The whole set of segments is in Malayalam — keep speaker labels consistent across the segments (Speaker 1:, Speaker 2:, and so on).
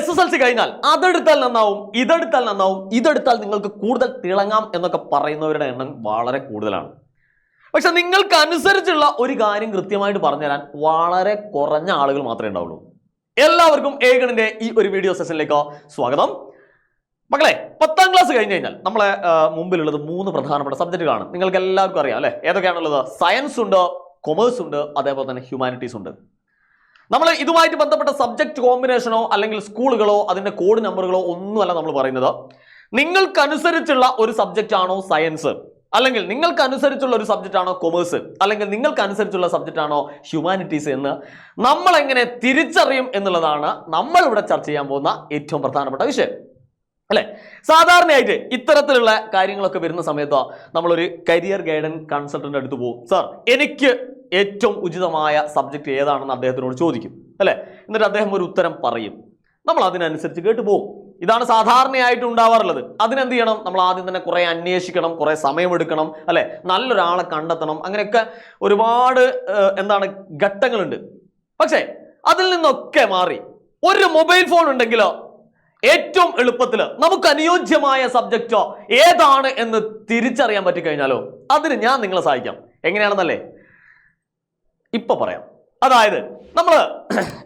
Speaker 1: SSLC കഴിഞ്ഞാൽ അതെടുത്താൽ നന്നാവും, ഇതെടുത്താൽ നന്നാവും, ഇതെടുത്താൽ നിങ്ങൾക്ക് കൂടുതൽ തിളങ്ങാം എന്നൊക്കെ പറയുന്നവരുടെ എണ്ണം വളരെ കൂടുതലാണ്. പക്ഷെ നിങ്ങൾക്ക് അനുസരിച്ചുള്ള ഒരു കാര്യം കൃത്യമായിട്ട് പറഞ്ഞുതരാൻ വളരെ കുറഞ്ഞ ആളുകൾ മാത്രമേ ഉണ്ടാവുള്ളൂ. എല്ലാവർക്കും ഏകണിന്റെ ഈ ഒരു വീഡിയോ സെഷനിലേക്ക് സ്വാഗതം. മക്കളെ, 10ാം ക്ലാസ് കഴിഞ്ഞ് കഴിഞ്ഞാൽ നമ്മളെ മുമ്പിലുള്ളത് 3 പ്രധാനപ്പെട്ട സബ്ജക്റ്റുകളാണ്. നിങ്ങൾക്ക് എല്ലാവർക്കും അറിയാം അല്ലെ? ഏതൊക്കെയാണുള്ളത്? സയൻസ് ഉണ്ട്, കൊമേഴ്സ് ഉണ്ട്, അതേപോലെ തന്നെ ഹ്യൂമാനിറ്റീസ് ഉണ്ട്. നമ്മൾ ഇതുമായിട്ട് ബന്ധപ്പെട്ട സബ്ജക്ട് കോമ്പിനേഷനോ അല്ലെങ്കിൽ സ്കൂളുകളോ അതിന്റെ കോഡ് നമ്പറുകളോ ഒന്നുമല്ല നമ്മൾ പറയുന്നത്. നിങ്ങൾക്കനുസരിച്ചുള്ള ഒരു സബ്ജക്റ്റ് ആണോ സയൻസ്, അല്ലെങ്കിൽ നിങ്ങൾക്കനുസരിച്ചുള്ള ഒരു സബ്ജക്റ്റ് ആണോ കൊമേഴ്സ്, അല്ലെങ്കിൽ നിങ്ങൾക്കനുസരിച്ചുള്ള സബ്ജക്റ്റ് ആണോ ഹ്യൂമാനിറ്റീസ് എന്ന് നമ്മൾ എങ്ങനെ തിരിച്ചറിയും എന്നുള്ളതാണ് നമ്മൾ ഇവിടെ ചർച്ച ചെയ്യാൻ പോകുന്ന ഏറ്റവും പ്രധാനപ്പെട്ട വിഷയം അല്ലെ? സാധാരണയായിട്ട് ഇത്തരത്തിലുള്ള കാര്യങ്ങളൊക്കെ വരുന്ന സമയത്ത് നമ്മളൊരു കരിയർ ഗൈഡൻസ് കൺസൾട്ടന്റ് അടുത്ത് പോകും. സാർ, എനിക്ക് ഏറ്റവും ഉചിതമായ സബ്ജക്റ്റ് ഏതാണെന്ന് അദ്ദേഹത്തിനോട് ചോദിക്കും അല്ലെ? എന്നിട്ട് അദ്ദേഹം ഒരു ഉത്തരം പറയും. നമ്മൾ അതിനനുസരിച്ച് കേട്ടു പോകും. ഇതാണ് സാധാരണയായിട്ട് ഉണ്ടാവാറുള്ളത്. അതിനെന്ത് ചെയ്യണം? നമ്മൾ ആദ്യം തന്നെ കുറെ അന്വേഷിക്കണം, കുറെ സമയമെടുക്കണം അല്ലെ? നല്ലൊരാളെ കണ്ടെത്തണം. അങ്ങനെയൊക്കെ ഒരുപാട് ഘട്ടങ്ങളുണ്ട്. പക്ഷേ അതിൽ നിന്നൊക്കെ മാറി ഒരു മൊബൈൽ ഫോൺ ഉണ്ടെങ്കിലോ ഏറ്റവും എളുപ്പത്തിൽ നമുക്ക് അനുയോജ്യമായ സബ്ജക്റ്റോ ഏതാണ് എന്ന് തിരിച്ചറിയാൻ പറ്റിക്കഴിഞ്ഞാലോ അതിന് ഞാൻ നിങ്ങളെ സഹായിക്കാം. എങ്ങനെയാണെന്നല്ലേ ഇപ്പൊ പറയാം. അതായത് നമ്മൾ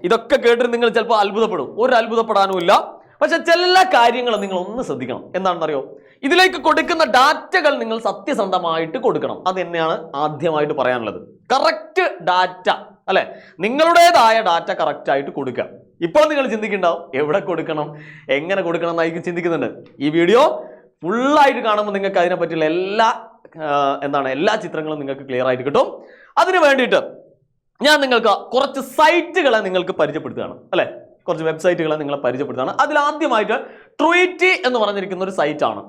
Speaker 1: ഇതൊക്കെ കേട്ടിട്ട് നിങ്ങൾ ചിലപ്പോൾ അത്ഭുതപ്പെടും. ഒരു അത്ഭുതപ്പെടാനും ഇല്ല. പക്ഷെ ചില കാര്യങ്ങൾ നിങ്ങൾ ഒന്ന് ശ്രദ്ധിക്കണം. എന്താണെന്നറിയോ? ഇതിലേക്ക് കൊടുക്കുന്ന ഡാറ്റകൾ നിങ്ങൾ സത്യസന്ധമായിട്ട് കൊടുക്കണം. അത് തന്നെയാണ് ആദ്യമായിട്ട് പറയാനുള്ളത്. കറക്റ്റ് ഡാറ്റ അല്ലെ? നിങ്ങളുടേതായ ഡാറ്റ കറക്റ്റ് ആയിട്ട് കൊടുക്കുക. ഇപ്പോൾ നിങ്ങൾ ചിന്തിക്കുന്നുണ്ടാവും എവിടെ കൊടുക്കണം, എങ്ങനെ കൊടുക്കണം എന്നായിരിക്കും ചിന്തിക്കുന്നുണ്ട്. ഈ വീഡിയോ ഫുള്ളായിട്ട് കാണുമ്പോൾ നിങ്ങൾക്ക് അതിനെ പറ്റിയുള്ള എല്ലാ ചിത്രങ്ങളും നിങ്ങൾക്ക് ക്ലിയർ ആയിട്ട് കിട്ടും. അതിന് വേണ്ടിയിട്ട് ഞാൻ നിങ്ങൾക്ക് കുറച്ച് സൈറ്റുകളെ നിങ്ങൾക്ക് പരിചയപ്പെടുത്തുകയാണ് അല്ലെ? കുറച്ച് വെബ്സൈറ്റുകളെ നിങ്ങളെ പരിചയപ്പെടുത്തുകയാണ്. അതിൽ ആദ്യമായിട്ട് ട്വീറ്റി എന്ന് പറഞ്ഞിരിക്കുന്ന ഒരു സൈറ്റാണ്.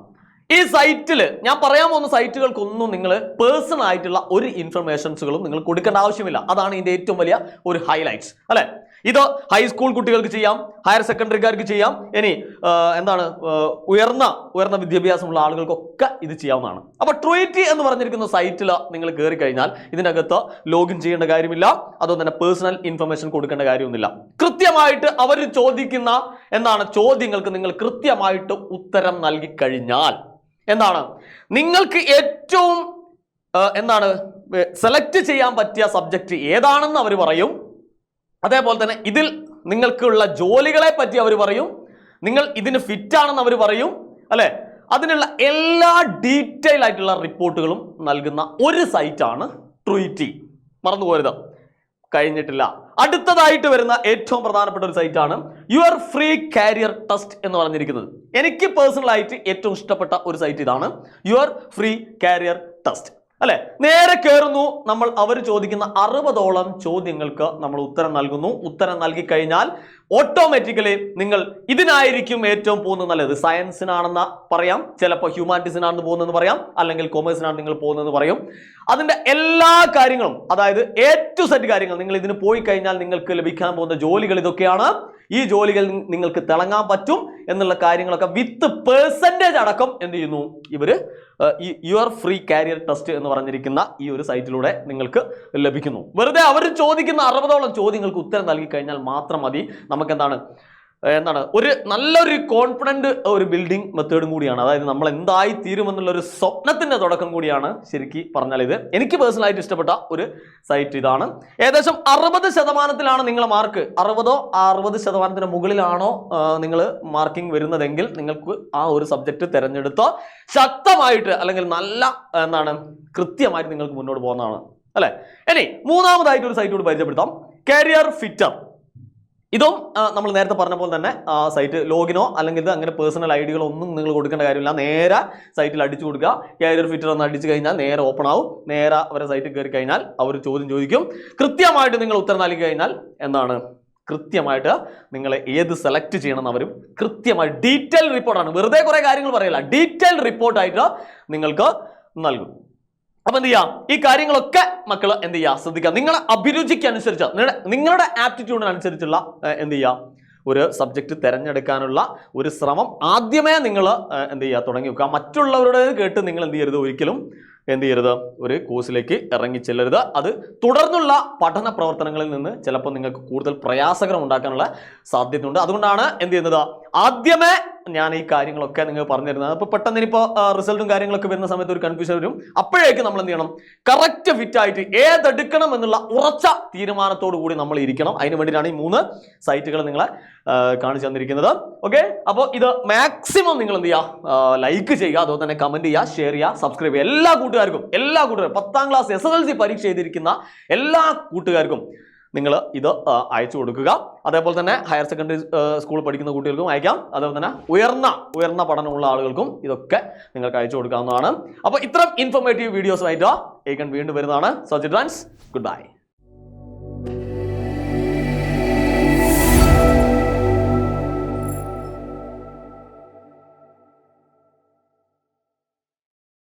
Speaker 1: ഈ സൈറ്റിൽ ഞാൻ പറയാൻ പോകുന്ന സൈറ്റുകൾക്കൊന്നും നിങ്ങൾ പേഴ്സണൽ ആയിട്ടുള്ള ഒരു ഇൻഫർമേഷൻസുകളും നിങ്ങൾ കൊടുക്കേണ്ട ആവശ്യമില്ല. അതാണ് ഇതിന്റെ ഏറ്റവും വലിയ ഒരു ഹൈലൈറ്റ്സ് അല്ലെ? ഇത് ഹൈസ്കൂൾ കുട്ടികൾക്ക് ചെയ്യാം, ഹയർ സെക്കൻഡറിക്കാർക്ക് ചെയ്യാം, ഇനി ഉയർന്ന വിദ്യാഭ്യാസമുള്ള ആളുകൾക്കൊക്കെ ഇത് ചെയ്യാവുന്നതാണ്. അപ്പൊ ട്വീറ്റി എന്ന് പറഞ്ഞിരിക്കുന്ന സൈറ്റിൽ നിങ്ങൾ കയറി കഴിഞ്ഞാൽ ഇതിനകത്ത് ലോഗിൻ ചെയ്യേണ്ട കാര്യമില്ല. അതുകൊണ്ട് തന്നെ പേഴ്സണൽ ഇൻഫർമേഷൻ കൊടുക്കേണ്ട കാര്യമൊന്നുമില്ല. കൃത്യമായിട്ട് അവർ ചോദിക്കുന്ന ചോദ്യങ്ങൾക്ക് നിങ്ങൾ കൃത്യമായിട്ട് ഉത്തരം നൽകി കഴിഞ്ഞാൽ നിങ്ങൾക്ക് ഏറ്റവും സെലക്ട് ചെയ്യാൻ പറ്റിയ സബ്ജക്റ്റ് ഏതാണെന്ന് അവർ പറയും. അതേപോലെ തന്നെ ഇതിൽ നിങ്ങൾക്കുള്ള ജോലികളെ പറ്റി അവർ പറയും. നിങ്ങൾ ഇതിന് ഫിറ്റ് ആണെന്ന് അവർ പറയും അല്ലെ? അതിനുള്ള എല്ലാ ഡീറ്റെയിൽ ആയിട്ടുള്ള റിപ്പോർട്ടുകളും നൽകുന്ന ഒരു സൈറ്റാണ് ട്വീറ്റി. മറന്നുപോരുത്, കഴിഞ്ഞിട്ടില്ല. അടുത്തതായിട്ട് വരുന്ന ഏറ്റവും പ്രധാനപ്പെട്ട ഒരു സൈറ്റാണ് യുവർ ഫ്രീ കരിയർ ടെസ്റ്റ് എന്ന് പറഞ്ഞിരിക്കുന്നത്. എനിക്ക് പേഴ്സണൽ ആയിട്ട് ഏറ്റവും ഇഷ്ടപ്പെട്ട ഒരു സൈറ്റ് ഇതാണ്, യുവർ ഫ്രീ കരിയർ ടെസ്റ്റ് അല്ലെ? നേരെ കയറുന്നു, നമ്മൾ അവർ ചോദിക്കുന്ന 60ഓളം ചോദ്യങ്ങൾക്ക് നമ്മൾ ഉത്തരം നൽകുന്നു. ഉത്തരം നൽകി കഴിഞ്ഞാൽ ഓട്ടോമാറ്റിക്കലി നിങ്ങൾ ഇതിനായിരിക്കും ഏറ്റവും പോകുന്നത് നല്ലത്. സയൻസിനാണെന്ന് പറയാം, ചിലപ്പോൾ ഹ്യൂമാനിറ്റീസിനാണെന്ന് പോകുന്നതെന്ന് പറയാം, അല്ലെങ്കിൽ കൊമേഴ്സിനാണ് നിങ്ങൾ പോകുന്നതെന്ന് പറയും. അതിന്റെ എല്ലാ കാര്യങ്ങളും, അതായത് A to Z കാര്യങ്ങൾ, നിങ്ങൾ ഇതിന് പോയി കഴിഞ്ഞാൽ നിങ്ങൾക്ക് ലഭിക്കാൻ പോകുന്ന ജോലികൾ ഇതൊക്കെയാണ്. ഈ ജോലികൾ നിങ്ങൾക്ക് തിളങ്ങാൻ പറ്റും എന്നുള്ള കാര്യങ്ങളൊക്കെ വിത്ത് പെർസെന്റേജ് അടക്കം എന്ത് ചെയ്യുന്നു ഇവര് ഈ യുവർ ഫ്രീ കരിയർ ടെസ്റ്റ് എന്ന് പറഞ്ഞിരിക്കുന്ന ഈ ഒരു സൈറ്റിലൂടെ നിങ്ങൾക്ക് ലഭിക്കുന്നു. വെറുതെ അവർ ചോദിക്കുന്ന 60ഓളം ചോദ്യങ്ങൾക്ക് ഉത്തരം നൽകി കഴിഞ്ഞാൽ മാത്രം മതി. നമുക്ക് ഒരു നല്ലൊരു കോൺഫിഡന്റ് ഒരു ബിൽഡിംഗ് മെത്തേഡും കൂടിയാണ്. അതായത് നമ്മൾ എന്തായി തീരുമെന്നുള്ള ഒരു സ്വപ്നത്തിന്റെ തുടക്കം കൂടിയാണ് ശരിക്കും പറഞ്ഞാൽ ഇത്. എനിക്ക് പേഴ്സണലായിട്ട് ഇഷ്ടപ്പെട്ട ഒരു സൈറ്റ് ഇതാണ്. ഏകദേശം 60%-ലാണ് നിങ്ങളെ മാർക്ക്. 60% മുകളിലാണോ നിങ്ങൾ മാർക്കിംഗ് വരുന്നതെങ്കിൽ നിങ്ങൾക്ക് ആ ഒരു സബ്ജക്റ്റ് തിരഞ്ഞെടുത്തോ ശക്തമായിട്ട് അല്ലെങ്കിൽ നല്ല കൃത്യമായിട്ട് നിങ്ങൾക്ക് മുന്നോട്ട് പോകുന്നതാണ് അല്ലെ? ഇനി മൂന്നാമതായിട്ട് ഒരു സൈറ്റ് കൂടി പരിചയപ്പെടുത്താം, കരിയർ ഫിറ്റർ. ഇതും നമ്മൾ നേരത്തെ പറഞ്ഞ പോലെ തന്നെ സൈറ്റ് ലോഗിനോ അല്ലെങ്കിൽ അങ്ങനെ പേഴ്സണൽ ഐഡികളോ ഒന്നും നിങ്ങൾ കൊടുക്കേണ്ട കാര്യമില്ല. നേരെ സൈറ്റിൽ അടിച്ചു കൊടുക്കുക. കരിയർ ഫിറ്റർ ഒന്ന് അടിച്ചു കഴിഞ്ഞാൽ നേരെ ഓപ്പൺ ആവും. നേരെ അവരുടെ സൈറ്റിൽ കയറി കഴിഞ്ഞാൽ അവർ ചോദ്യം ചോദിക്കും. കൃത്യമായിട്ട് നിങ്ങൾ ഉത്തരം നൽകി കഴിഞ്ഞാൽ കൃത്യമായിട്ട് നിങ്ങൾ ഏത് സെലക്ട് ചെയ്യണമെന്ന് അവരും കൃത്യമായി ഡീറ്റെയിൽ റിപ്പോർട്ടാണ്. വെറുതെ കുറെ കാര്യങ്ങൾ പറയില്ല, ഡീറ്റെയിൽ റിപ്പോർട്ടായിട്ട് നിങ്ങൾക്ക് നൽകും. അപ്പൊ എന്ത് ചെയ്യാം? ഈ കാര്യങ്ങളൊക്കെ മക്കൾ എന്ത് ചെയ്യുക? ശ്രദ്ധിക്കുക. നിങ്ങളുടെ അഭിരുചിക്ക് അനുസരിച്ച്, നിങ്ങളുടെ ആപ്റ്റിറ്റ്യൂഡിനനുസരിച്ചുള്ള എന്ത് ചെയ്യുക? ഒരു സബ്ജക്റ്റ് തിരഞ്ഞെടുക്കാനുള്ള ഒരു ശ്രമം ആദ്യമേ നിങ്ങൾ എന്ത് ചെയ്യുക? തുടങ്ങി വെക്കുക. മറ്റുള്ളവരുടെ കേട്ട് നിങ്ങൾ എന്ത് ചെയ്യരുത്? ഒരിക്കലും എന്ത് ചെയ്യരുത്, ഒരു കോഴ്സിലേക്ക് ഇറങ്ങി ചെല്ലരുത്. അത് തുടർന്നുള്ള പഠന പ്രവർത്തനങ്ങളിൽ നിന്ന് ചിലപ്പോൾ നിങ്ങൾക്ക് കൂടുതൽ പ്രയാസകരം ഉണ്ടാക്കാനുള്ള സാധ്യതയുണ്ട്. അതുകൊണ്ടാണ് എന്ത് ചെയ്യുന്നത്, ആദ്യമേ ഞാൻ ഈ കാര്യങ്ങളൊക്കെ നിങ്ങൾ പറഞ്ഞു തരുന്നത്. അപ്പോൾ പെട്ടെന്ന് ഇനിയിപ്പോൾ റിസൾട്ടും കാര്യങ്ങളൊക്കെ വരുന്ന സമയത്ത് ഒരു കൺഫ്യൂഷൻ വരും. അപ്പോഴേക്കും നമ്മൾ എന്ത് ചെയ്യണം, കറക്റ്റ് ഫിറ്റ് ആയിട്ട് ഏതെടുക്കണം എന്നുള്ള ഉറച്ച തീരുമാനത്തോടു കൂടി നമ്മൾ ഇരിക്കണം. അതിന് വേണ്ടിയിട്ടാണ് ഈ 3 സൈറ്റുകൾ നിങ്ങളെ കാണിച്ചു തന്നിരിക്കുന്നത്. ഓക്കെ, അപ്പോൾ ഇത് മാക്സിമം നിങ്ങൾ എന്ത് ചെയ്യുക, ലൈക്ക് ചെയ്യുക, അതുപോലെ തന്നെ കമന്റ് ചെയ്യുക, ഷെയർ ചെയ്യുക, സബ്സ്ക്രൈബ് ചെയ്യുക. എല്ലാ കൂട്ടുകാർക്കും 10ാം ക്ലാസ് SSLC പരീക്ഷ എഴുതിയിരിക്കുന്ന എല്ലാ കൂട്ടുകാർക്കും നിങ്ങൾ ഇത് അയച്ചു കൊടുക്കുക. അതേപോലെ തന്നെ ഹയർ സെക്കൻഡറി സ്കൂൾ പഠിക്കുന്ന കുട്ടികൾക്കും അയക്കാം. അതേപോലെ തന്നെ ഉയർന്ന പഠനമുള്ള ആളുകൾക്കും ഇതൊക്കെ നിങ്ങൾക്ക് അയച്ചു കൊടുക്കാവുന്നതാണ്. അപ്പോൾ ഇത്തരം ഇൻഫോർമേറ്റീവ് വീഡിയോസുമായിട്ട് ഏകൻ വീണ്ടും വരുന്നതാണ്. So children's, good bye.